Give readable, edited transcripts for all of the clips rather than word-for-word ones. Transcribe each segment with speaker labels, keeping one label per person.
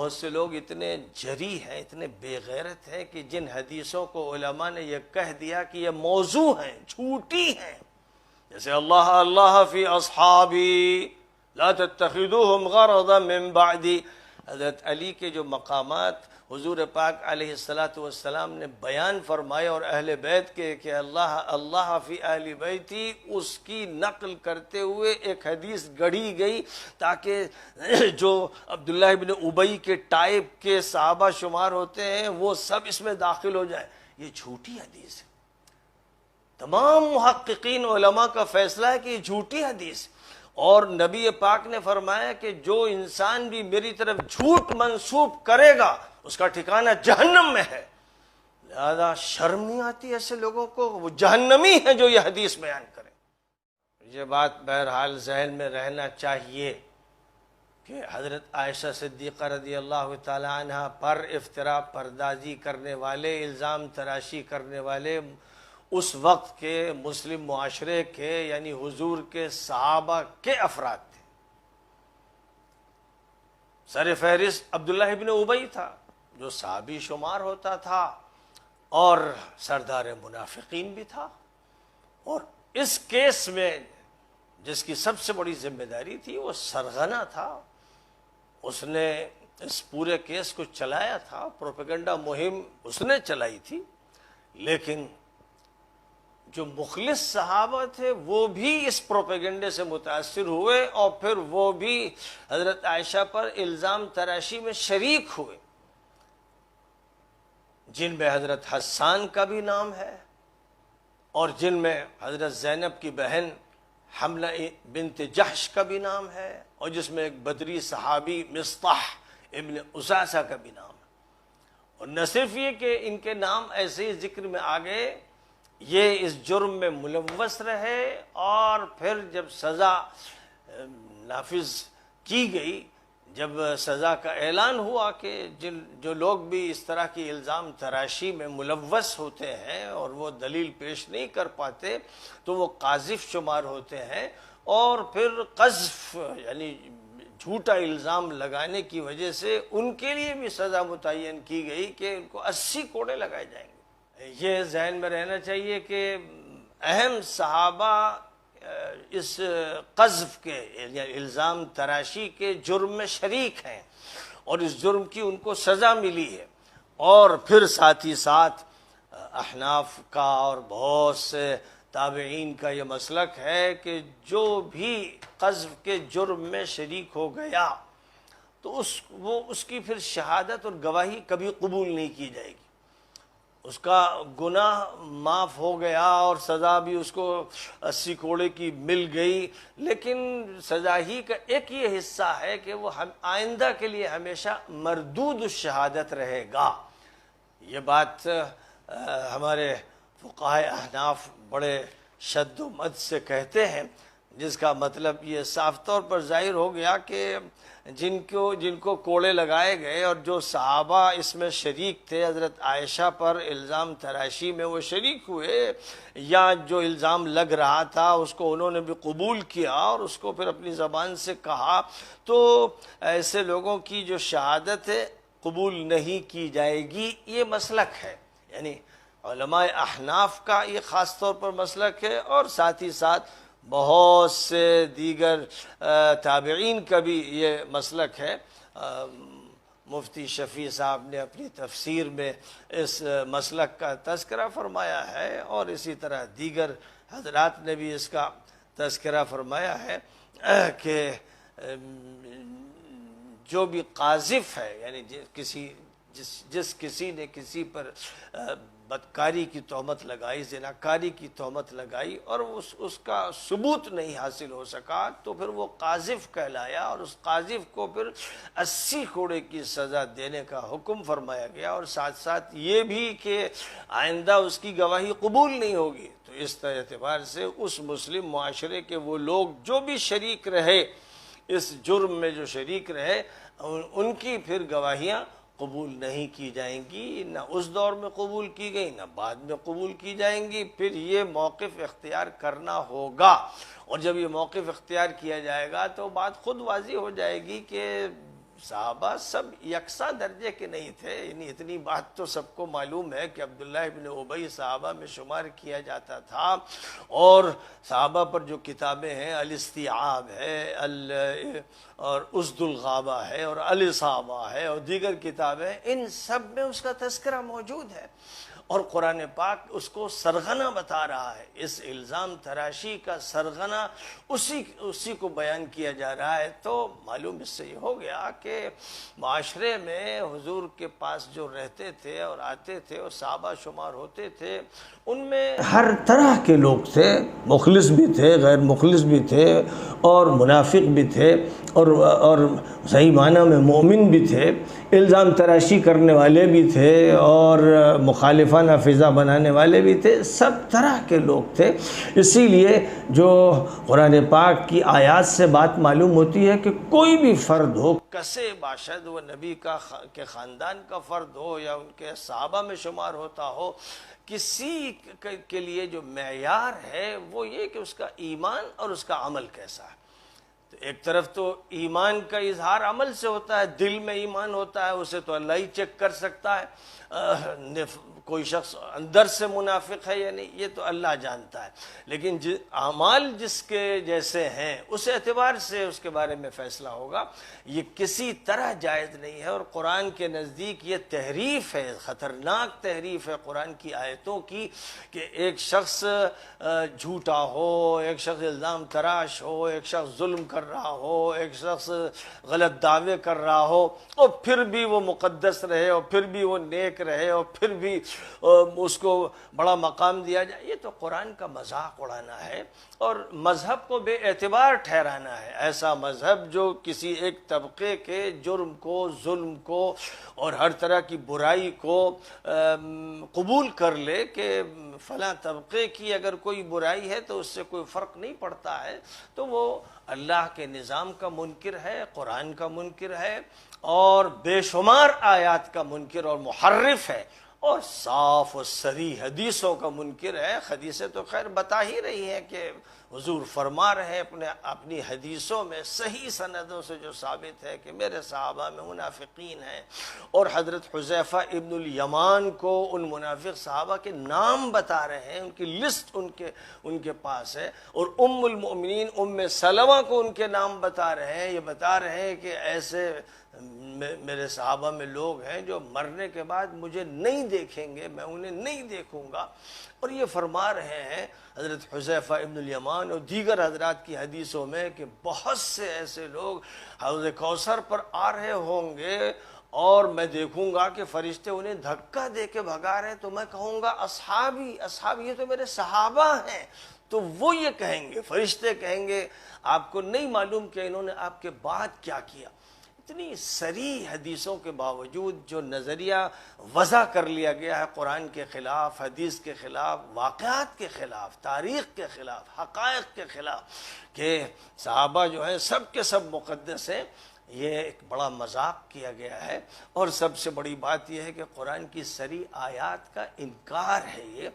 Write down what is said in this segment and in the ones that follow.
Speaker 1: بہت سے لوگ اتنے جری ہیں، اتنے بے غیرت ہیں کہ جن حدیثوں کو علماء نے یہ کہہ دیا کہ یہ موضوع ہیں، جھوٹی ہیں، جیسے اللہ اللہ فی اصحابی لا تتخذوهم غرضا من بعدی، حضرت علی کے جو مقامات حضور پاک علیہ السلام نے بیان فرمائے اور اہل بیت کے کہ اللہ اللہ فی اہل بیتی، اس کی نقل کرتے ہوئے ایک حدیث گڑھی گئی تاکہ جو عبداللہ ابن ابی کے ٹائپ کے صحابہ شمار ہوتے ہیں وہ سب اس میں داخل ہو جائیں، یہ جھوٹی حدیث ہے۔ تمام محققین علماء کا فیصلہ ہے کہ یہ جھوٹی حدیث، اور نبی پاک نے فرمایا کہ جو انسان بھی میری طرف جھوٹ منسوب کرے گا اس کا ٹھکانہ جہنم میں ہے۔ لہذا شرم نہیں آتی ایسے لوگوں کو، وہ جہنمی ہیں جو یہ حدیث بیان کریں۔ یہ بات بہرحال ذہن میں رہنا چاہیے کہ حضرت عائشہ صدیقہ رضی اللہ تعالی عنہ پر افتراء پردازی کرنے والے، الزام تراشی کرنے والے اس وقت کے مسلم معاشرے کے، یعنی حضور کے صحابہ کے افراد تھے۔ سر فہرست عبداللہ ابن ابی تھا جو صحابی شمار ہوتا تھا اور سردار منافقین بھی تھا، اور اس کیس میں جس کی سب سے بڑی ذمہ داری تھی وہ سرغنہ تھا، اس نے اس پورے کیس کو چلایا تھا، پروپیگنڈا مہم اس نے چلائی تھی، لیکن جو مخلص صحابہ تھے وہ بھی اس پروپیگنڈے سے متاثر ہوئے اور پھر وہ بھی حضرت عائشہ پر الزام تراشی میں شریک ہوئے، جن میں حضرت حسان کا بھی نام ہے اور جن میں حضرت زینب کی بہن حملہ بنت جحش کا بھی نام ہے، اور جس میں ایک بدری صحابی مصطح ابن اساسہ کا بھی نام ہے۔ اور نہ صرف یہ کہ ان کے نام ایسے ہی ذکر میں آ گئے، یہ اس جرم میں ملوث رہے، اور پھر جب سزا نافذ کی گئی، جب سزا کا اعلان ہوا کہ جو لوگ بھی اس طرح کی الزام تراشی میں ملوث ہوتے ہیں اور وہ دلیل پیش نہیں کر پاتے تو وہ قاذف شمار ہوتے ہیں، اور پھر قذف یعنی جھوٹا الزام لگانے کی وجہ سے ان کے لیے بھی سزا متعین کی گئی کہ ان کو 80 کوڑے لگائے جائیں گے۔ یہ ذہن میں رہنا چاہیے کہ اہم صحابہ اس قذف کے یعنی الزام تراشی کے جرم میں شریک ہیں، اور اس جرم کی ان کو سزا ملی ہے، اور پھر ساتھ ہی ساتھ احناف کا اور بہت سے تابعین کا یہ مسلک ہے کہ جو بھی قذف کے جرم میں شریک ہو گیا تو اس کی پھر شہادت اور گواہی کبھی قبول نہیں کی جائے گی، اس کا گناہ معاف ہو گیا اور سزا بھی اس کو 80 کوڑے کی مل گئی، لیکن سزا ہی کا ایک یہ حصہ ہے کہ وہ آئندہ کے لیے ہمیشہ مردود الشہادت رہے گا۔ یہ بات ہمارے فقہاء احناف بڑے شد و مد سے کہتے ہیں، جس کا مطلب یہ صاف طور پر ظاہر ہو گیا کہ جن کو کوڑے لگائے گئے اور جو صحابہ اس میں شریک تھے، حضرت عائشہ پر الزام تراشی میں وہ شریک ہوئے، یا جو الزام لگ رہا تھا اس کو انہوں نے بھی قبول کیا اور اس کو پھر اپنی زبان سے کہا، تو ایسے لوگوں کی جو شہادت ہے قبول نہیں کی جائے گی۔ یہ مسلک ہے، یعنی علماء احناف کا یہ خاص طور پر مسلک ہے، اور ساتھ ہی ساتھ بہت سے دیگر تابعین کا بھی یہ مسلک ہے۔ مفتی شفیع صاحب نے اپنی تفسیر میں اس مسلک کا تذکرہ فرمایا ہے، اور اسی طرح دیگر حضرات نے بھی اس کا تذکرہ فرمایا ہے کہ جو بھی قاذف ہے، یعنی جس کسی نے کسی پر بدکاری کی تہمت لگائی، زناکاری کی تہمت لگائی، اور اس کا ثبوت نہیں حاصل ہو سکا، تو پھر وہ قاذف کہلایا، اور اس قاذف کو پھر 80 کوڑے کی سزا دینے کا حکم فرمایا گیا، اور ساتھ ساتھ یہ بھی کہ آئندہ اس کی گواہی قبول نہیں ہوگی۔ تو اس اعتبار سے اس مسلم معاشرے کے وہ لوگ جو بھی شریک رہے، اس جرم میں جو شریک رہے، ان کی پھر گواہیاں قبول نہیں کی جائیں گی، نہ اس دور میں قبول کی گئی نہ بعد میں قبول کی جائیں گی۔ پھر یہ موقف اختیار کرنا ہوگا، اور جب یہ موقف اختیار کیا جائے گا تو بات خود واضح ہو جائے گی کہ صحابہ سب یکساں درجے کے نہیں تھے، یعنی اتنی بات تو سب کو معلوم ہے کہ عبداللہ ابن ابی صحابہ میں شمار کیا جاتا تھا، اور صحابہ پر جو کتابیں ہیں الاستیعاب ہے اور اسد الغابہ ہے اور الاصابہ ہے اور دیگر کتابیں، ان سب میں اس کا تذکرہ موجود ہے، اور قرآن پاک اس کو سرغنہ بتا رہا ہے۔ اس الزام تراشی کا سرغنہ اسی کو بیان کیا جا رہا ہے۔ تو معلوم اس سے یہ ہو گیا کہ معاشرے میں حضور کے پاس جو رہتے تھے اور آتے تھے اور صحابہ شمار ہوتے تھے، ان میں ہر طرح کے لوگ تھے، مخلص بھی تھے، غیر مخلص بھی تھے، اور منافق بھی تھے، اور صحیح معنی میں مومن بھی تھے، الزام تراشی کرنے والے بھی تھے، اور مخالفانہ فضا بنانے والے بھی تھے، سب طرح کے لوگ تھے۔ اسی لیے جو قرآن پاک کی آیات سے بات معلوم ہوتی ہے کہ کوئی بھی فرد ہو، کسے باشد وہ نبی کے خاندان کا فرد ہو یا ان کے صحابہ میں شمار ہوتا ہو، کسی کے لیے جو معیار ہے وہ یہ کہ اس کا ایمان اور اس کا عمل کیسا ہے۔ تو ایک طرف تو ایمان کا اظہار عمل سے ہوتا ہے، دل میں ایمان ہوتا ہے، اسے تو اللہ ہی چیک کر سکتا ہے، کوئی شخص اندر سے منافق ہے یا نہیں یہ تو اللہ جانتا ہے، لیکن اعمال جس کے جیسے ہیں اس اعتبار سے اس کے بارے میں فیصلہ ہوگا۔ یہ کسی طرح جائز نہیں ہے، اور قرآن کے نزدیک یہ تحریف ہے، خطرناک تحریف ہے قرآن کی آیتوں کی، کہ ایک شخص جھوٹا ہو، ایک شخص الزام تراش ہو، ایک شخص ظلم کر رہا ہو، ایک شخص غلط دعوے کر رہا ہو، اور پھر بھی وہ مقدس رہے، اور پھر بھی وہ نیک رہے، اور پھر بھی اس کو بڑا مقام دیا جائے۔ یہ تو قرآن کا مذاق اڑانا ہے اور مذہب کو بے اعتبار ٹھہرانا ہے۔ ایسا مذہب جو کسی ایک طبقے کے جرم کو، ظلم کو اور ہر طرح کی برائی کو قبول کر لے کہ فلاں طبقے کی اگر کوئی برائی ہے تو اس سے کوئی فرق نہیں پڑتا ہے، تو وہ اللہ کے نظام کا منکر ہے، قرآن کا منکر ہے، اور بے شمار آیات کا منکر اور محرف ہے، اور صاف و صریح حدیثوں کا منکر ہے۔ حدیثیں تو خیر بتا ہی رہی ہیں کہ حضور فرما رہے ہیں اپنی حدیثوں میں صحیح سندوں سے جو ثابت ہے کہ میرے صحابہ میں منافقین ہیں، اور حضرت حذیفہ ابن الیمان کو ان منافق صحابہ کے نام بتا رہے ہیں، ان کی لسٹ ان کے پاس ہے، اور ام المؤمنین ام سلمہ کو ان کے نام بتا رہے ہیں۔ یہ بتا رہے ہیں کہ ایسے میرے صحابہ میں لوگ ہیں جو مرنے کے بعد مجھے نہیں دیکھیں گے، میں انہیں نہیں دیکھوں گا، اور یہ فرما رہے ہیں حضرت حذیفہ ابن الیمان اور دیگر حضرات کی حدیثوں میں کہ بہت سے ایسے لوگ حوض کوثر پر آ رہے ہوں گے، اور میں دیکھوں گا کہ فرشتے انہیں دھکا دے کے بھگا رہے ہیں، تو میں کہوں گا اصحابی اصحابی، یہ تو میرے صحابہ ہیں۔ تو وہ یہ کہیں گے، فرشتے کہیں گے آپ کو نہیں معلوم کہ انہوں نے آپ کے بعد کیا کیا۔ اتنی صریح حدیثوں کے باوجود جو نظریہ وضع کر لیا گیا ہے قرآن کے خلاف، حدیث کے خلاف، واقعات کے خلاف، تاریخ کے خلاف، حقائق کے خلاف، کہ صحابہ جو ہیں سب کے سب مقدس ہیں، یہ ایک بڑا مذاق کیا گیا ہے۔ اور سب سے بڑی بات یہ ہے کہ قرآن کی صریح آیات کا انکار ہے یہ،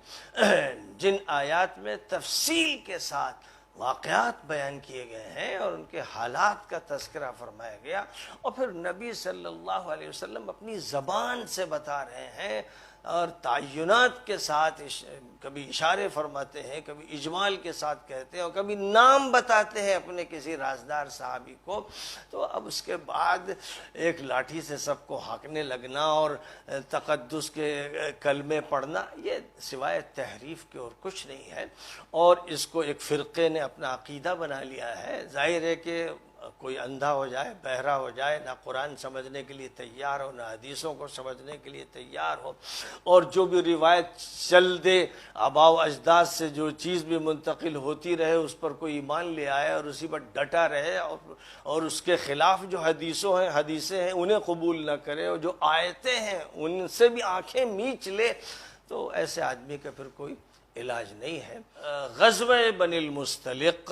Speaker 1: جن آیات میں تفصیل کے ساتھ واقعات بیان کیے گئے ہیں اور ان کے حالات کا تذکرہ فرمایا گیا، اور پھر نبی صلی اللہ علیہ وسلم اپنی زبان سے بتا رہے ہیں، اور تعینات کے ساتھ کبھی اشارے فرماتے ہیں، کبھی اجمال کے ساتھ کہتے ہیں، اور کبھی نام بتاتے ہیں اپنے کسی رازدار صحابی کو۔ تو اب اس کے بعد ایک لاٹھی سے سب کو ہانکنے لگنا اور تقدس کے کلمے پڑھنا، یہ سوائے تحریف کے اور کچھ نہیں ہے، اور اس کو ایک فرقے نے اپنا عقیدہ بنا لیا ہے۔ ظاہر ہے کہ کوئی اندھا ہو جائے، بہرا ہو جائے، نہ قرآن سمجھنے کے لیے تیار ہو، نہ حدیثوں کو سمجھنے کے لیے تیار ہو، اور جو بھی روایت چل دے، آباء و اجداد سے جو چیز بھی منتقل ہوتی رہے اس پر کوئی ایمان لے آئے اور اسی پر ڈٹا رہے، اور اس کے خلاف جو حدیثیں ہیں انہیں قبول نہ کرے، اور جو آیتیں ہیں ان سے بھی آنکھیں میچ لے، تو ایسے آدمی کا پھر کوئی علاج نہیں ہے۔ غزوہ بنی المصطلق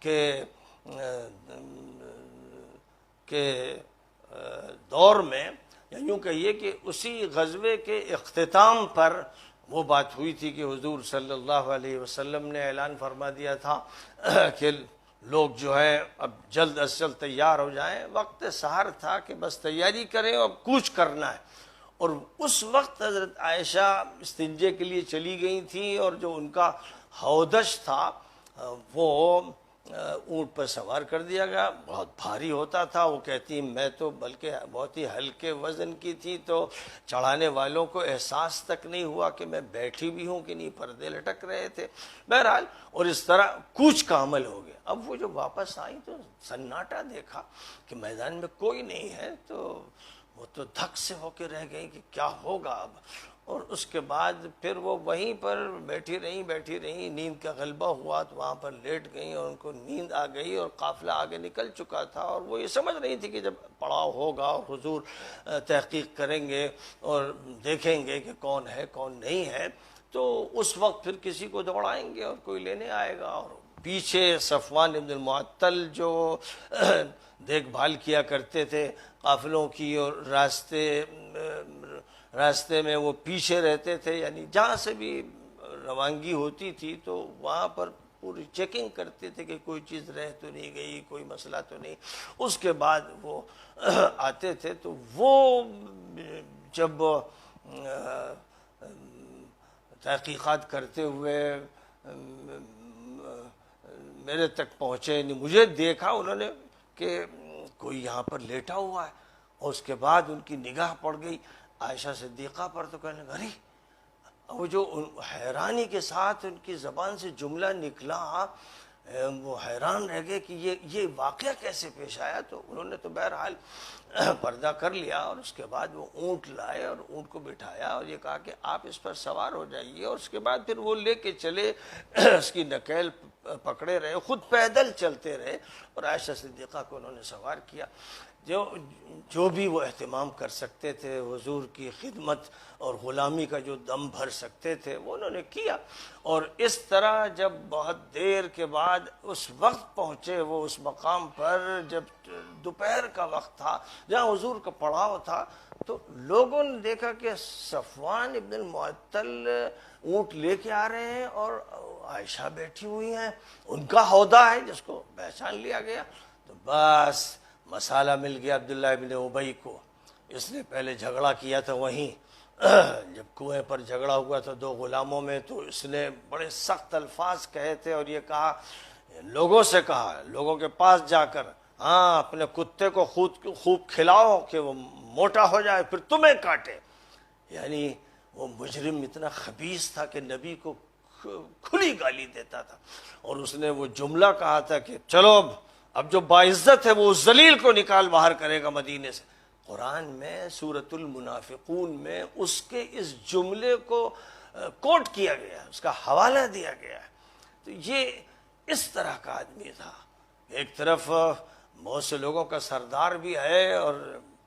Speaker 1: کے دور میں، یا یوں کہیے کہ اسی غزوے کے اختتام پر وہ بات ہوئی تھی کہ حضور صلی اللہ علیہ وسلم نے اعلان فرما دیا تھا کہ لوگ جو ہے اب جلد از جلد تیار ہو جائیں، وقت سحر تھا کہ بس تیاری کریں اور کوچ کرنا ہے۔ اور اس وقت حضرت عائشہ استنجے کے لیے چلی گئی تھیں، اور جو ان کا ہودش تھا وہ اونٹ پر سوار کر دیا گیا، بہت بھاری ہوتا تھا۔ وہ کہتی میں تو بلکہ بہت ہی ہلکے وزن کی تھی، تو چڑھانے والوں کو احساس تک نہیں ہوا کہ میں بیٹھی بھی ہوں کہ نہیں، پردے لٹک رہے تھے۔ بہرحال اور اس طرح کوچ کا عمل ہو گیا۔ اب وہ جو واپس آئی تو سناٹا دیکھا کہ میدان میں کوئی نہیں ہے، تو وہ تو دھک سے ہو کے رہ گئی کہ کیا ہوگا اب۔ اور اس کے بعد پھر وہ وہیں پر بیٹھی رہیں، نیند کا غلبہ ہوا تو وہاں پر لیٹ گئیں، اور ان کو نیند آ گئی، اور قافلہ آگے نکل چکا تھا، اور وہ یہ سمجھ رہی تھی کہ جب پڑاؤ ہوگا اور حضور تحقیق کریں گے اور دیکھیں گے کہ کون ہے کون نہیں ہے، تو اس وقت پھر کسی کو دوڑائیں گے اور کوئی لینے آئے گا۔ اور پیچھے صفوان ابن المعطل جو دیکھ بھال کیا کرتے تھے قافلوں کی، اور راستے میں وہ پیچھے رہتے تھے، یعنی جہاں سے بھی روانگی ہوتی تھی تو وہاں پر پوری چیکنگ کرتے تھے کہ کوئی چیز رہ تو نہیں گئی، کوئی مسئلہ تو نہیں۔ اس کے بعد وہ آتے تھے، تو وہ جب تحقیقات کرتے ہوئے میرے تک پہنچے، مجھے دیکھا انہوں نے کہ کوئی یہاں پر لیٹا ہوا ہے، اور اس کے بعد ان کی نگاہ پڑ گئی عائشہ صدیقہ پر، تو کہنے لگا ارے، وہ جو حیرانی کے ساتھ ان کی زبان سے جملہ نکلا، وہ حیران رہ گئے کہ یہ واقعہ کیسے پیش آیا۔ تو انہوں نے تو بہرحال پردہ کر لیا، اور اس کے بعد وہ اونٹ لائے اور اونٹ کو بٹھایا، اور یہ کہا کہ آپ اس پر سوار ہو جائیے، اور اس کے بعد پھر وہ لے کے چلے، اس کی نکیل پکڑے رہے، خود پیدل چلتے رہے، اور عائشہ صدیقہ کو انہوں نے سوار کیا۔ جو بھی وہ اہتمام کر سکتے تھے، حضور کی خدمت اور غلامی کا جو دم بھر سکتے تھے، وہ انہوں نے کیا۔ اور اس طرح جب بہت دیر کے بعد اس وقت پہنچے وہ اس مقام پر، جب دوپہر کا وقت تھا جہاں حضور کا پڑاؤ تھا، تو لوگوں نے دیکھا کہ صفوان ابن المعطل اونٹ لے کے آ رہے ہیں، اور عائشہ بیٹھی ہوئی ہیں، ان کا ہودہ ہے جس کو پہچان لیا گیا۔ تو بس مسالہ مل گیا عبداللہ ابن ابی کو۔ اس نے پہلے جھگڑا کیا تھا وہیں، جب کنویں پر جھگڑا ہوا تھا دو غلاموں میں، تو اس نے بڑے سخت الفاظ کہے تھے، اور یہ کہا، لوگوں سے کہا، لوگوں کے پاس جا کر، ہاں اپنے کتے کو خوب کھلاؤ کہ وہ موٹا ہو جائے پھر تمہیں کاٹے۔ یعنی وہ مجرم اتنا خبیث تھا کہ نبی کو کھلی گالی دیتا تھا، اور اس نے وہ جملہ کہا تھا کہ چلو اب جو باعزت ہے وہ اس ذلیل کو نکال باہر کرے گا مدینے سے۔ قرآن میں سورۃ المنافقون میں اس کے اس جملے کو کوٹ کیا گیا، اس کا حوالہ دیا گیا ہے۔ تو یہ اس طرح کا آدمی تھا، ایک طرف بہت سے لوگوں کا سردار بھی ہے، اور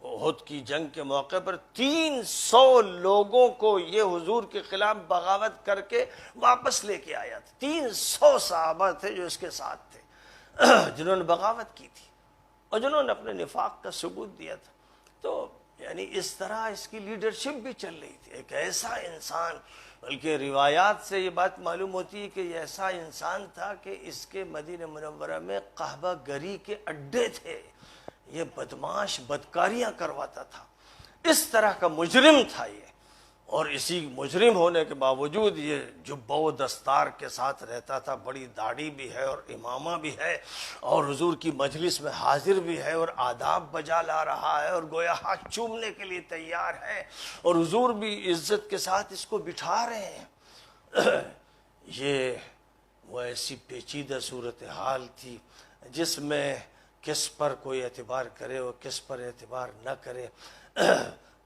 Speaker 1: احد کی جنگ کے موقع پر 300 لوگوں کو یہ حضور کے خلاف بغاوت کر کے واپس لے کے آیا تھا۔ 300 صحابہ تھے جو اس کے ساتھ تھے، جنہوں نے بغاوت کی تھی اور جنہوں نے اپنے نفاق کا ثبوت دیا تھا۔ تو یعنی اس طرح اس کی لیڈرشپ بھی چل رہی تھی، ایک ایسا انسان، بلکہ روایات سے یہ بات معلوم ہوتی ہے کہ یہ ایسا انسان تھا کہ اس کے مدینہ منورہ میں قحبہ گری کے اڈے تھے، یہ بدماش بدکاریاں کرواتا تھا، اس طرح کا مجرم تھا یہ۔ اور اسی مجرم ہونے کے باوجود یہ جبہ و دستار کے ساتھ رہتا تھا، بڑی داڑھی بھی ہے اور امامہ بھی ہے، اور حضور کی مجلس میں حاضر بھی ہے، اور آداب بجا لا رہا ہے، اور گویا ہاتھ چومنے کے لیے تیار ہے، اور حضور بھی عزت کے ساتھ اس کو بٹھا رہے ہیں۔ یہ وہ ایسی پیچیدہ صورتحال تھی جس میں کس پر کوئی اعتبار کرے اور کس پر اعتبار نہ کرے،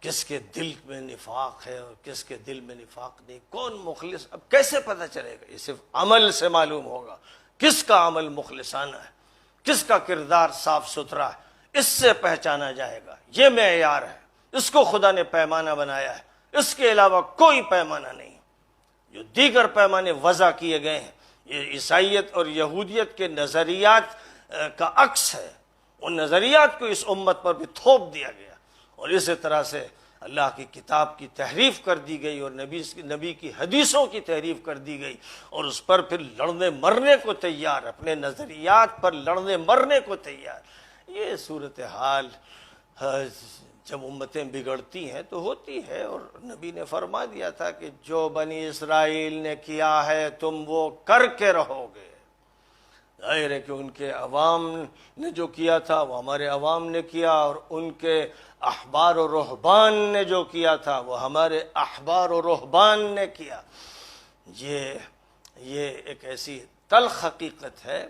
Speaker 1: کس کے دل میں نفاق ہے اور کس کے دل میں نفاق نہیں، کون مخلص، اب کیسے پتہ چلے گا؟ یہ صرف عمل سے معلوم ہوگا، کس کا عمل مخلصانہ ہے، کس کا کردار صاف ستھرا ہے، اس سے پہچانا جائے گا۔ یہ معیار ہے، اس کو خدا نے پیمانہ بنایا ہے، اس کے علاوہ کوئی پیمانہ نہیں۔ جو دیگر پیمانے وضع کیے گئے ہیں یہ عیسائیت اور یہودیت کے نظریات کا عکس ہے، ان نظریات کو اس امت پر بھی تھوپ دیا گیا، اور اسی طرح سے اللہ کی کتاب کی تحریف کر دی گئی اور نبی کی حدیثوں کی تحریف کر دی گئی، اور اس پر پھر لڑنے مرنے کو تیار، اپنے نظریات پر لڑنے مرنے کو تیار. یہ صورتحال جب امتیں بگڑتی ہیں تو ہوتی ہے، اور نبی نے فرما دیا تھا کہ جو بنی اسرائیل نے کیا ہے تم وہ کر کے رہو گے. ظاہر ہے کہ ان کے عوام نے جو کیا تھا وہ ہمارے عوام نے کیا، اور ان کے احبار و رہبان نے جو کیا تھا وہ ہمارے احبار و رہبان نے کیا. یہ ایک ایسی تلخ حقیقت ہے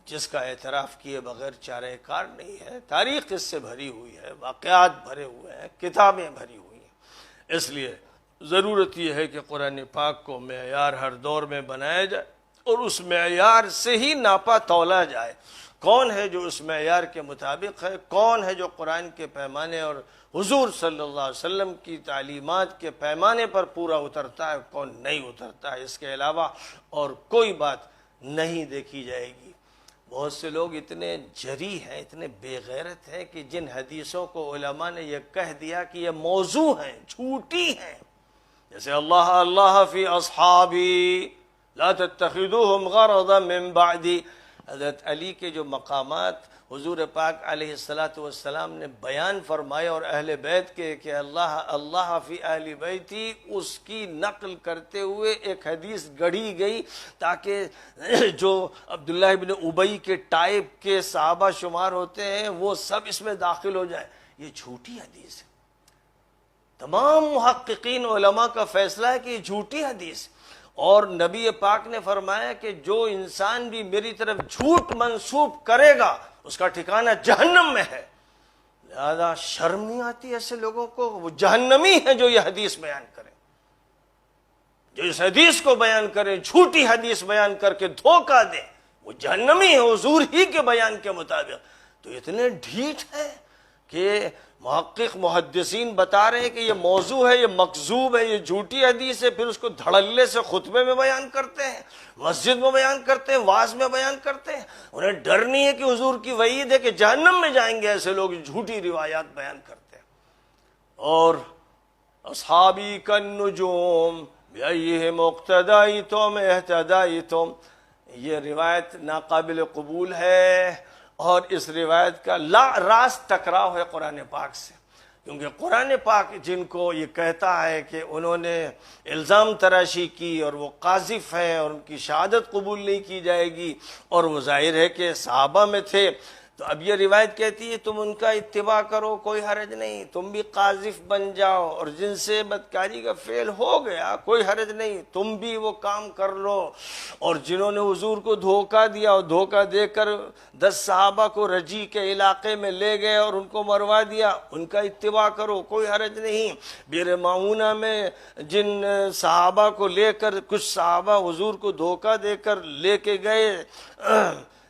Speaker 1: جس کا اعتراف کیے بغیر چارہ کار نہیں ہے. تاریخ اس سے بھری ہوئی ہے، واقعات بھرے ہوئے ہیں، کتابیں بھری ہوئی ہیں. اس لیے ضرورت یہ ہے کہ قرآن پاک کو معیار ہر دور میں بنایا جائے اور اس معیار سے ہی ناپا تولا جائے. کون ہے جو اس معیار کے مطابق ہے، کون ہے جو قرآن کے پیمانے اور حضور صلی اللہ علیہ وسلم کی تعلیمات کے پیمانے پر پورا اترتا ہے، کون نہیں اترتا ہے. اس کے علاوہ اور کوئی بات نہیں دیکھی جائے گی. بہت سے لوگ اتنے جری ہیں، اتنے بے غیرت ہیں کہ جن حدیثوں کو علماء نے یہ کہہ دیا کہ یہ موضوع ہیں، جھوٹی ہیں، جیسے اللہ فی اصحابی لا تتخذوهم غرضا من بعدی. حضرت علی کے جو مقامات حضور پاک علیہ السلام نے بیان فرمائے اور اہل بیت کے کہ اللہ فی اہل بیتی، اس کی نقل کرتے ہوئے ایک حدیث گڑھی گئی تاکہ جو عبداللہ ابن ابی کے ٹائپ کے صحابہ شمار ہوتے ہیں وہ سب اس میں داخل ہو جائیں. یہ جھوٹی حدیث ہے. تمام محققین علماء کا فیصلہ ہے کہ یہ جھوٹی حدیث ہے، اور نبی پاک نے فرمایا کہ جو انسان بھی میری طرف جھوٹ منسوب کرے گا اس کا ٹھکانہ جہنم میں ہے. لہذا شرم نہیں آتی ایسے لوگوں کو؟ وہ جہنمی ہیں جو یہ حدیث بیان کریں، جو اس حدیث کو بیان کریں، جھوٹی حدیث بیان کر کے دھوکہ دیں، وہ جہنمی ہیں حضور ہی کے بیان کے مطابق. تو اتنے ڈھیٹ ہیں کہ محقق محدثین بتا رہے ہیں کہ یہ موضوع ہے، یہ مکذوب ہے، یہ جھوٹی حدیث ہے، پھر اس کو دھڑلے سے خطبے میں بیان کرتے ہیں، مسجد میں بیان کرتے ہیں، واعظ میں بیان کرتے ہیں. انہیں ڈر نہیں ہے کہ حضور کی وعید ہے کہ جہنم میں جائیں گے ایسے لوگ جھوٹی روایات بیان کرتے ہیں. اور اصحابی کالنجوم بأیہم اقتدیتم اہتدیتم، یہ روایت ناقابل قبول ہے، اور اس روایت کا راست ٹکراؤ ہے قرآن پاک سے. کیونکہ قرآن پاک جن کو یہ کہتا ہے کہ انہوں نے الزام تراشی کی اور وہ قاذف ہیں اور ان کی شہادت قبول نہیں کی جائے گی، اور وہ ظاہر ہے کہ صحابہ میں تھے، تو اب یہ روایت کہتی ہے تم ان کا اتباع کرو، کوئی حرج نہیں، تم بھی قاذف بن جاؤ، اور جن سے بدکاری کا فعل ہو گیا کوئی حرج نہیں، تم بھی وہ کام کر لو. اور جنہوں نے حضور کو دھوکہ دیا اور دھوکہ دے کر 10 صحابہ کو رجی کے علاقے میں لے گئے اور ان کو مروا دیا، ان کا اتباع کرو، کوئی حرج نہیں. بئر معونہ میں جن صحابہ کو لے کر کچھ صحابہ حضور کو دھوکہ دے کر لے کے گئے،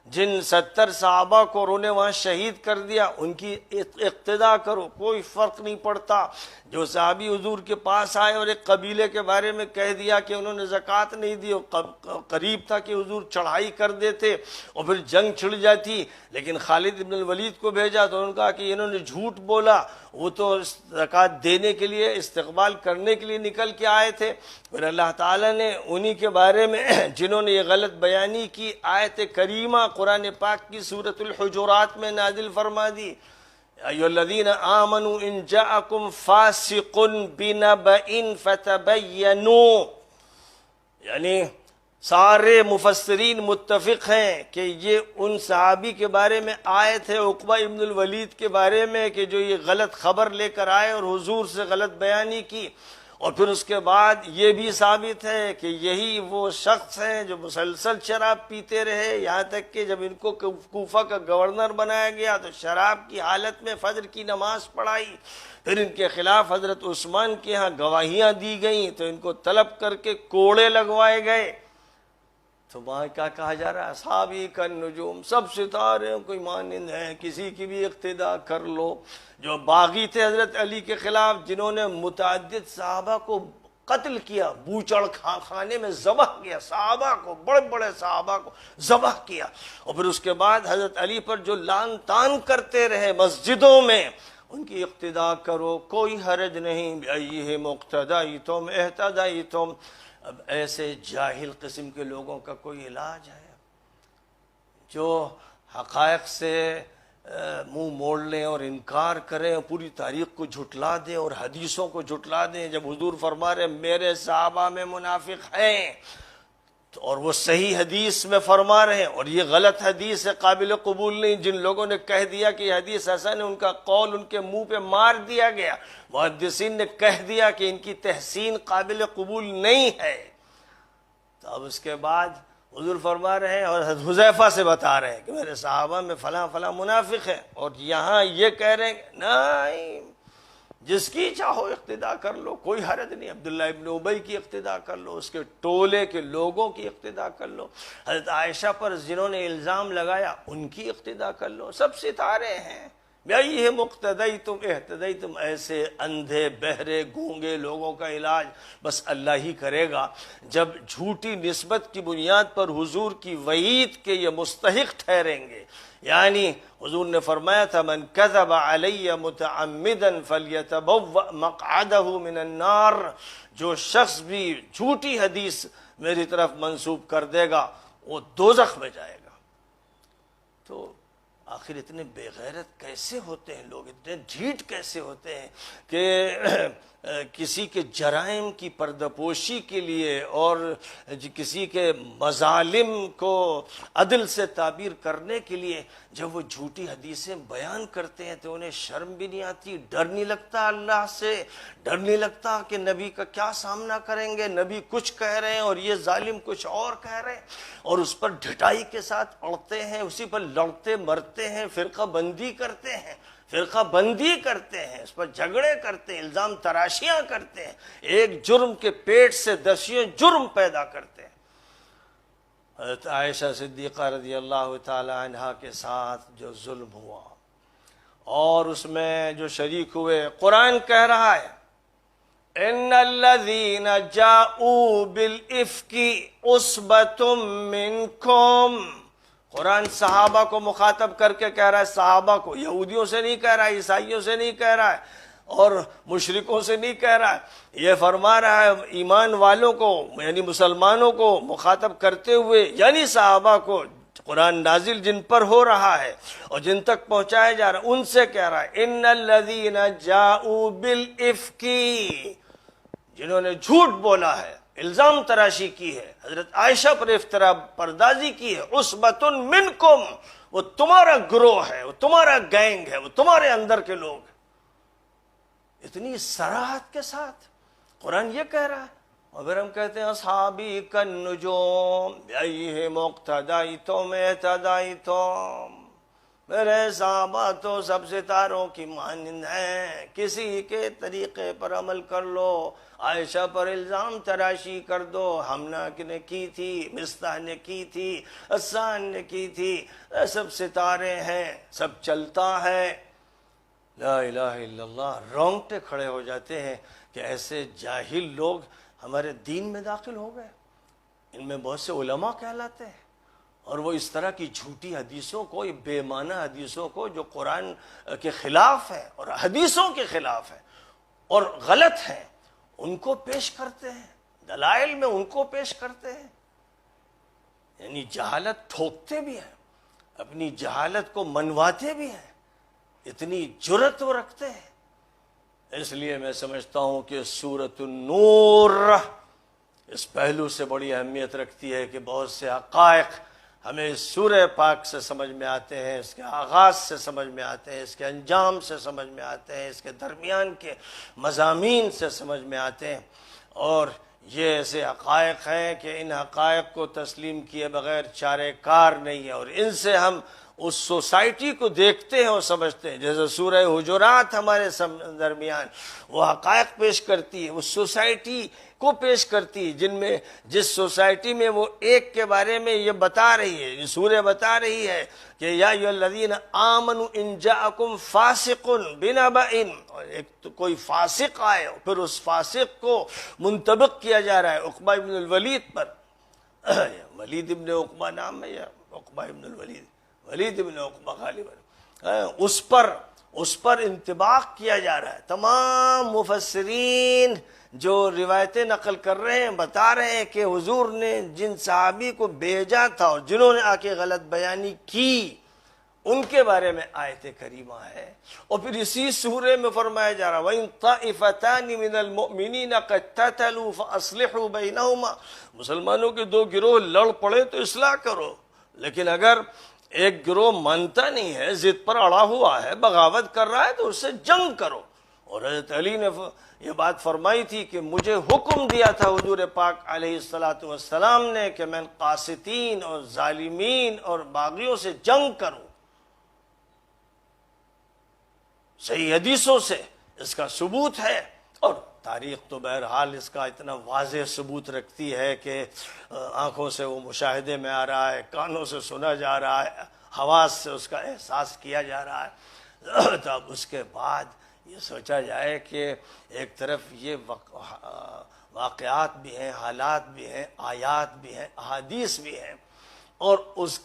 Speaker 1: جن 70 صحابہ کو انہوں نے وہاں شہید کر دیا، ان کی اقتداء کرو، کوئی فرق نہیں پڑتا. جو صحابی حضور کے پاس آئے اور ایک قبیلے کے بارے میں کہہ دیا کہ انہوں نے زکوٰۃ نہیں دی، قریب تھا کہ حضور چڑھائی کر دیتے اور پھر جنگ چھڑ جاتی، لیکن خالد بن الولید کو بھیجا تو انہوں نے کہا کہ انہوں نے جھوٹ بولا، وہ تو زکوٰۃ دینے کے لیے، استقبال کرنے کے لیے نکل کے آئے تھے. پھر اللہ تعالیٰ نے انہی کے بارے میں جنہوں نے یہ غلط بیانی کی آیت کریمہ قرآن پاک کی سورۃ الحجرات میں نازل فرما دی. ایھا الذین آمنوا ان جاءکم فاسق بنبأ فتبینوا، یعنی سارے مفسرین متفق ہیں کہ یہ ان صحابی کے بارے میں آیت ہے، عقبہ ابن الولید کے بارے میں، کہ جو یہ غلط خبر لے کر آئے اور حضور سے غلط بیانی کی. اور پھر اس کے بعد یہ بھی ثابت ہے کہ یہی وہ شخص ہیں جو مسلسل شراب پیتے رہے، یہاں تک کہ جب ان کو کوفہ کا گورنر بنایا گیا تو شراب کی حالت میں فجر کی نماز پڑھائی. پھر ان کے خلاف حضرت عثمان کے ہاں گواہیاں دی گئیں تو ان کو طلب کر کے کوڑے لگوائے گئے. تو وہاں کیا کہا جا رہا ہے؟ اصحابی کالنجوم، سب ستاروں کو مانند ہیں، کسی کی بھی اقتداء کر لو. جو باغی تھے حضرت علی کے خلاف، جنہوں نے متعدد صحابہ کو قتل کیا، بوچڑ خانے میں ذبح کیا، صحابہ کو، بڑے بڑے صحابہ کو ذبح کیا. اور پھر اس کے بعد حضرت علی پر جو لعن طعن کرتے رہے مسجدوں میں، ان کی اقتداء کرو، کوئی حرج نہیں، بِأَيِّهِمْ اقْتَدَيْتُمْ اهْتَدَيْتُمْ۔ اب ایسے جاہل قسم کے لوگوں کا کوئی علاج ہے جو حقائق سے منہ موڑ لیں اور انکار کریں، پوری تاریخ کو جھٹلا دیں اور حدیثوں کو جھٹلا دیں؟ جب حضور فرما رہے میرے صحابہ میں منافق ہیں، اور وہ صحیح حدیث میں فرما رہے ہیں، اور یہ غلط حدیث ہے، قابل قبول نہیں، جن لوگوں نے کہہ دیا کہ یہ حدیث حسن ہے ان کا قول ان کے منہ پہ مار دیا گیا، محدثین نے کہہ دیا کہ ان کی تحسین قابل قبول نہیں ہے، تو اب اس کے بعد حضور فرما رہے ہیں اور حذیفہ سے بتا رہے ہیں کہ میرے صحابہ میں فلاں فلاں منافق ہیں، اور یہاں یہ کہہ رہے ہیں کہ نہیں، جس کی چاہو اقتداء کر لو، کوئی حرج نہیں، عبداللہ ابن ابی کی اقتداء کر لو، اس کے ٹولے کے لوگوں کی اقتداء کر لو، حضرت عائشہ پر جنہوں نے الزام لگایا ان کی اقتداء کر لو، سب ستارے ہیں، بِأَيِّهِمْ اقْتَدَيْتُمْ اهْتَدَيْتُمْ۔ ایسے اندھے بہرے گونگے لوگوں کا علاج بس اللہ ہی کرے گا۔ جب جھوٹی نسبت کی بنیاد پر حضور کی وعید کے یہ مستحق ٹھہریں گے، یعنی حضور نے فرمایا تھا من کذب علی متعمدا فلیتبوأ مقعدہ من النار، جو شخص بھی جھوٹی حدیث میری طرف منسوب کر دے گا وہ دوزخ میں جائے گا۔ تو آخر اتنے بے غیرت کیسے ہوتے ہیں لوگ، اتنے ڈھیٹ کیسے ہوتے ہیں کہ کسی کے جرائم کی پردہ پوشی کے لیے اور کسی کے مظالم کو عدل سے تعبیر کرنے کے لیے جب وہ جھوٹی حدیثیں بیان کرتے ہیں تو انہیں شرم بھی نہیں آتی، ڈر نہیں لگتا اللہ سے، ڈر نہیں لگتا کہ نبی کا کیا سامنا کریں گے، نبی کچھ کہہ رہے ہیں اور یہ ظالم کچھ اور کہہ رہے ہیں، اور اس پر ڈھٹائی کے ساتھ اڑتے ہیں، اسی پر لڑتے مرتے ہیں، فرقہ بندی کرتے ہیں، فرقہ بندی کرتے ہیں، اس پر جھگڑے کرتے ہیں، الزام تراشیاں کرتے ہیں، ایک جرم کے پیٹ سے دسیوں جرم پیدا کرتے ہیں۔ حضرت عائشہ صدیقہ رضی اللہ تعالی عنہا کے ساتھ جو ظلم ہوا اور اس میں جو شریک ہوئے، قرآن کہہ رہا ہے ان الذین جاؤوا بالافک عصبۃ منکم، قرآن صحابہ کو مخاطب کر کے کہہ رہا ہے، صحابہ کو، یہودیوں سے نہیں کہہ رہا ہے، عیسائیوں سے نہیں کہہ رہا ہے اور مشرکوں سے نہیں کہہ رہا ہے، یہ فرما رہا ہے ایمان والوں کو یعنی مسلمانوں کو مخاطب کرتے ہوئے، یعنی صحابہ کو، قرآن نازل جن پر ہو رہا ہے اور جن تک پہنچایا جا رہا ہے ان سے کہہ رہا ہے ان الذین جاؤوا بالافک، جنہوں نے جھوٹ بولا ہے، الزام تراشی کی ہے، حضرت عائشہ پر افتراء پردازی کی ہے، عصبۃ منکم، وہ تمہارا گروہ ہے، وہ تمہارا گینگ ہے، وہ تمہارے اندر کے لوگ ہیں۔ اتنی صراحت کے ساتھ قرآن یہ کہہ رہا ہے، اور پھر ہم کہتے ہیں اصحابی کالنجوم بِأَيِّهِمْ اقْتَدَيْتُمْ اهْتَدَيْتُمْ، میرے صحابہ تو سب ستاروں کی مانند ہیں، کسی کے طریقے پر عمل کر لو، عائشہ پر الزام تراشی کر دو، حمنہ نے کی تھی، مصطح نے کی تھی، حسان نے کی تھی، سب ستارے ہیں، سب چلتا ہے۔ لا الہ الا اللہ، رونگٹے کھڑے ہو جاتے ہیں کہ ایسے جاہل لوگ ہمارے دین میں داخل ہو گئے۔ ان میں بہت سے علماء کہلاتے ہیں اور وہ اس طرح کی جھوٹی حدیثوں کو، بے معنی حدیثوں کو جو قرآن کے خلاف ہے اور حدیثوں کے خلاف ہے اور غلط ہیں، ان کو پیش کرتے ہیں، دلائل میں ان کو پیش کرتے ہیں، یعنی جہالت ٹھوکتے بھی ہیں، اپنی جہالت کو منواتے بھی ہیں، اتنی جرأت وہ رکھتے ہیں۔ اس لیے میں سمجھتا ہوں کہ سورۃ النور اس پہلو سے بڑی اہمیت رکھتی ہے کہ بہت سے حقائق ہمیں اس سورہ پاک سے سمجھ میں آتے ہیں، اس کے آغاز سے سمجھ میں آتے ہیں، اس کے انجام سے سمجھ میں آتے ہیں، اس کے درمیان کے مضامین سے سمجھ میں آتے ہیں، اور یہ ایسے حقائق ہیں کہ ان حقائق کو تسلیم کیے بغیر چارے کار نہیں ہے، اور ان سے ہم اس سوسائٹی کو دیکھتے ہیں اور سمجھتے ہیں، جیسے سورہ حجرات ہمارے درمیان وہ حقائق پیش کرتی ہے، اس سوسائٹی کو پیش کرتی ہے جس سوسائٹی میں وہ ایک کے بارے میں یہ بتا رہی ہے، یہ سورہ بتا رہی ہے کہ یا ایھا الذین آمنوا ان جاءکم فاسق بنبأ، اور ایک تو کوئی فاسق آئے پھر اس فاسق کو منطبق کیا جا رہا ہے عقبہ ابن الولید پر، ولید ابن عقبہ نام ہے یا عقبہ ابن الولید، ولید ابن عقبہ غالباً، اس پر اس پر انطباق کیا جا رہا ہے۔ تمام مفسرین جو روایتیں نقل کر رہے ہیں بتا رہے ہیں کہ حضور نے جن صحابی کو بھیجا تھا اور جنہوں نے آ کے غلط بیانی کی ان کے بارے میں آیت کریمہ ہے۔ اور پھر اسی سورے میں فرمایا جا رہا وَإِن طَائِفَتَانِ مِنَ الْمُؤْمِنِينَ قَتَّتَلُوا فَأَصْلِحُوا بَيْنَهُمَا، مسلمانوں کے دو گروہ لڑ پڑے تو اصلاح کرو، لیکن اگر ایک گروہ مانتا نہیں ہے، ضد پر اڑا ہوا ہے، بغاوت کر رہا ہے تو اس سے جنگ کرو۔ اور حضرت علی نے یہ بات فرمائی تھی کہ مجھے حکم دیا تھا حضور پاک علیہ السلام نے کہ میں قاسطین اور ظالمین اور باغیوں سے جنگ کروں۔ صحیح حدیثوں سے اس کا ثبوت ہے، اور تاریخ تو بہرحال اس کا اتنا واضح ثبوت رکھتی ہے کہ آنکھوں سے وہ مشاہدے میں آ رہا ہے، کانوں سے سنا جا رہا ہے، حواس سے اس کا احساس کیا جا رہا ہے۔ تو اب اس کے بعد یہ سوچا جائے کہ ایک طرف یہ واقعات بھی ہیں، حالات بھی ہیں، آیات بھی ہیں، احادیث بھی ہیں، اور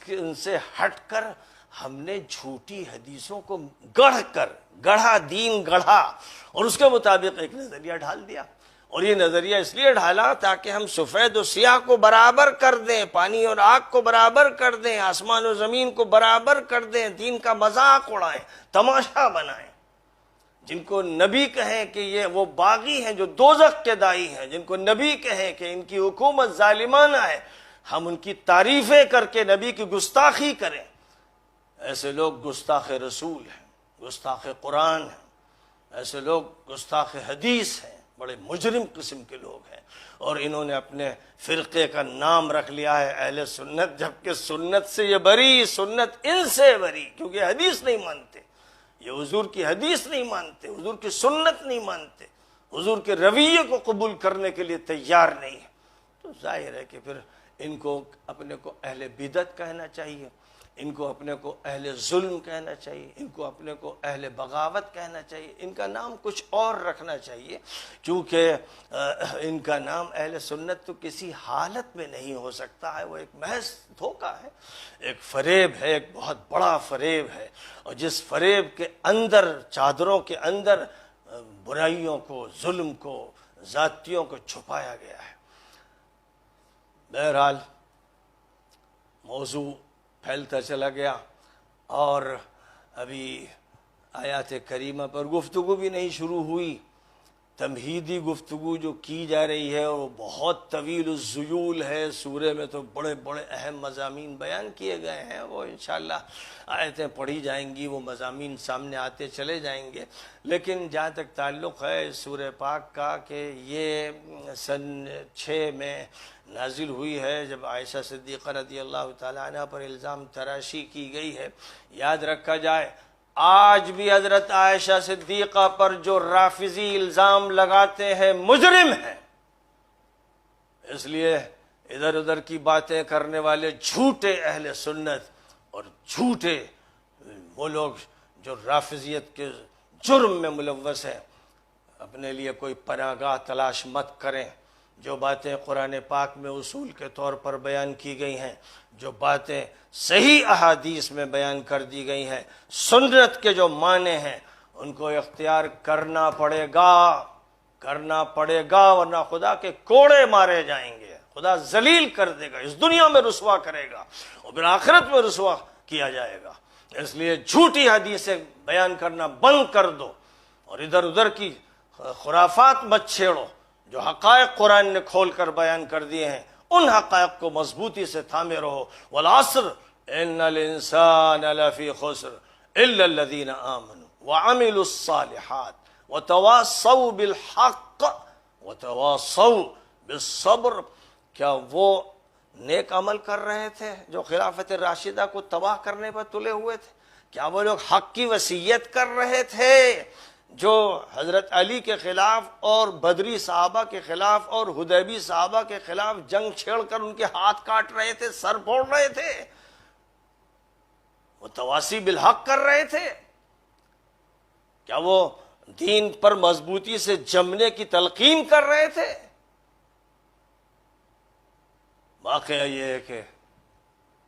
Speaker 1: ان سے ہٹ کر ہم نے جھوٹی حدیثوں کو گڑھا دین گڑھا، اور اس کے مطابق ایک نظریہ ڈھال دیا۔ اور یہ نظریہ اس لیے ڈھالا تاکہ ہم سفید و سیاہ کو برابر کر دیں، پانی اور آگ کو برابر کر دیں، آسمان و زمین کو برابر کر دیں، دین کا مذاق اڑائیں، تماشا بنائیں۔ جن کو نبی کہیں کہ یہ وہ باغی ہیں جو دوزخ کے داعی ہیں، جن کو نبی کہیں کہ ان کی حکومت ظالمانہ ہے، ہم ان کی تعریفیں کر کے نبی کی گستاخی کریں۔ ایسے لوگ گستاخ رسول ہیں، گستاخ قرآن ہیں، ایسے لوگ گستاخ حدیث ہیں، بڑے مجرم قسم کے لوگ ہیں، اور انہوں نے اپنے فرقے کا نام رکھ لیا ہے اہل سنت، جبکہ سنت سے یہ بری، سنت ان سے بری، کیونکہ حدیث نہیں مانتے، یہ حضور کی حدیث نہیں مانتے، حضور کی سنت نہیں مانتے، حضور کے رویے کو قبول کرنے کے لیے تیار نہیں ہے۔ تو ظاہر ہے کہ پھر ان کو اپنے کو اہل بدعت کہنا چاہیے، ان کو اپنے کو اہل ظلم کہنا چاہیے، ان کو اپنے کو اہل بغاوت کہنا چاہیے، ان کا نام کچھ اور رکھنا چاہیے، کیونکہ ان کا نام اہل سنت تو کسی حالت میں نہیں ہو سکتا ہے، وہ ایک محض دھوکہ ہے، ایک فریب ہے، ایک بہت بڑا فریب ہے، اور جس فریب کے اندر، چادروں کے اندر برائیوں کو، ظلم کو، ذاتیوں کو چھپایا گیا ہے۔ بہرحال موضوع پھیلتا چلا گیا، اور ابھی آیات کریمہ پر گفتگو بھی نہیں شروع ہوئی، تمہیدی گفتگو جو کی جا رہی ہے وہ بہت طویل الذیول ہے۔ سورے میں تو بڑے بڑے اہم مضامین بیان کیے گئے ہیں، وہ انشاءاللہ آیتیں پڑھی جائیں گی، وہ مضامین سامنے آتے چلے جائیں گے، لیکن جہاں تک تعلق ہے سورہ پاک کا کہ یہ سن 6 میں نازل ہوئی ہے، جب عائشہ صدیقہ رضی اللہ تعالیٰ عنہ پر الزام تراشی کی گئی ہے۔ یاد رکھا جائے آج بھی حضرت عائشہ صدیقہ پر جو رافضی الزام لگاتے ہیں مجرم ہیں، اس لیے ادھر ادھر کی باتیں کرنے والے جھوٹے اہل سنت اور جھوٹے وہ لوگ جو رافضیت کے جرم میں ملوث ہیں، اپنے لیے کوئی پناہ گاہ تلاش مت کریں۔ جو باتیں قرآن پاک میں اصول کے طور پر بیان کی گئی ہیں، جو باتیں صحیح احادیث میں بیان کر دی گئی ہیں، سنت کے جو معنی ہیں، ان کو اختیار کرنا پڑے گا، ورنہ خدا کے کوڑے مارے جائیں گے، خدا ذلیل کر دے گا، اس دنیا میں رسوا کرے گا اور پھر آخرت میں رسوا کیا جائے گا۔ اس لیے جھوٹی حدیثیں بیان کرنا بند کر دو، اور ادھر ادھر کی خرافات مت چھیڑو۔ جو حقائق قرآن نے کھول کر بیان کر دیے ہیں، ان حقائق کو مضبوطی سے تھامے رہو۔ والعصر ان الانسان لفی خسر الا الذین آمنوا وعملوا الصالحات وتواصوا بالحق وتواصوا بالصبر۔ کیا وہ نیک عمل کر رہے تھے جو خلافت راشدہ کو تباہ کرنے پر تلے ہوئے تھے؟ کیا وہ لوگ حق کی وصیت کر رہے تھے جو حضرت علی کے خلاف اور بدری صحابہ کے خلاف اور حدیبی صحابہ کے خلاف جنگ چھیڑ کر ان کے ہاتھ کاٹ رہے تھے، سر پھوڑ رہے تھے؟ وہ تواصی بالحق کر رہے تھے؟ کیا وہ دین پر مضبوطی سے جمنے کی تلقین کر رہے تھے؟ واقعہ یہ ہے کہ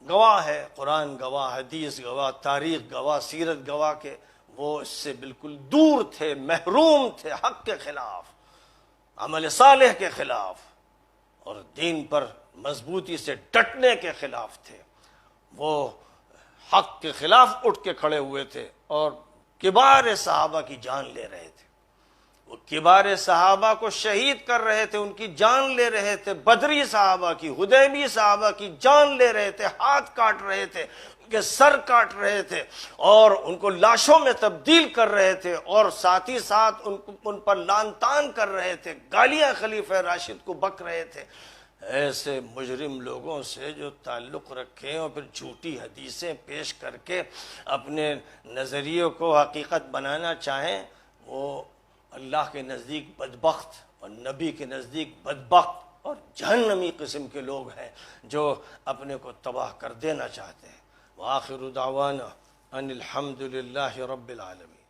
Speaker 1: گواہ ہے، قرآن گواہ، حدیث گواہ، تاریخ گواہ، سیرت گواہ کے وہ اس سے بالکل دور تھے، محروم تھے، حق کے خلاف، عمل صالح کے خلاف اور دین پر مضبوطی سے ڈٹنے کے خلاف تھے۔ وہ حق کے خلاف اٹھ کے کھڑے ہوئے تھے اور کبار صحابہ کی جان لے رہے تھے۔ وہ کبار صحابہ کو شہید کر رہے تھے، ان کی جان لے رہے تھے، بدری صحابہ کی، حدیبی صحابہ کی جان لے رہے تھے، ہاتھ کاٹ رہے تھے، ان کے سر کاٹ رہے تھے اور ان کو لاشوں میں تبدیل کر رہے تھے اور ساتھ ہی ساتھ ان پر لعن طعن کر رہے تھے، گالیاں خلیفہ راشد کو بک رہے تھے۔ ایسے مجرم لوگوں سے جو تعلق رکھیں اور پھر جھوٹی حدیثیں پیش کر کے اپنے نظریے کو حقیقت بنانا چاہیں، وہ اللہ کے نزدیک بدبخت اور نبی کے نزدیک بدبخت اور جہنمی قسم کے لوگ ہیں جو اپنے کو تباہ کر دینا چاہتے ہیں۔ وآخر دعوانا ان الحمد للہ رب العالمین۔